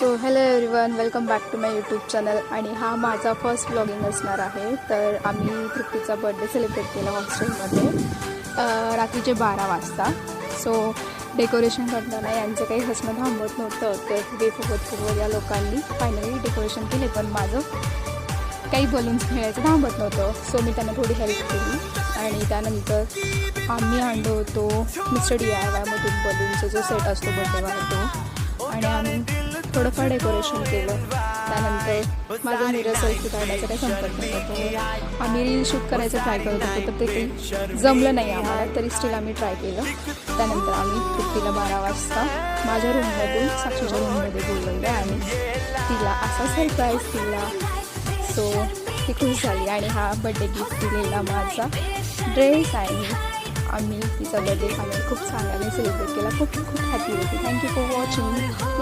So hello everyone, welcome back to my YouTube channel. आणि हा माझा फर्स्ट व्लॉगिंग असणार आहे. तर आम्ही तृप्तीचा बर्थडे सेलिब्रेट केला हॉस्टेलमध्ये रात्रीचे 12 वाजता. सो डेकोरेशन करताना यांचं काही हसणं थांबत नव्हतं. तर बेफोकत या लोकांनी फायनली डेकोरेशन केले, पण माझं काही बलून्स खेळायचं थांबत नव्हतं. सो मी त्यांना थोडी हेल्प केली आणि त्यानंतर आम्ही आणलो होतो मिस्टर DIY मधून बलूनचा जो सेट असतो बर्थडेवाला तो, आणि आम्ही थोडंफार डेकोरेशन केलं. त्यानंतर माझं मिरर सेल्फी काढायचा काही संपर्क नव्हतं. आम्ही रील शूट करायचं ट्राय करत होतो, तर ते काही जमलं नाही आम्हाला, तरी स्टील आम्ही ट्राय केलं. त्यानंतर आम्ही तृप्तीला 12 वाजता माझ्या रूममधून साक्षीच्या रूममध्ये बोलवलं आणि तिला असा सरप्राईज दिला. सो ती खुश झाली आणि हा बड्डे गिफ्ट दिलेला माझा ड्रेस आहे. आम्ही तिचा बर्थडे आम्ही खूप चांगल्याने सेलिब्रेट केला. खूप खूप हॅपी होती. Thank you for watching.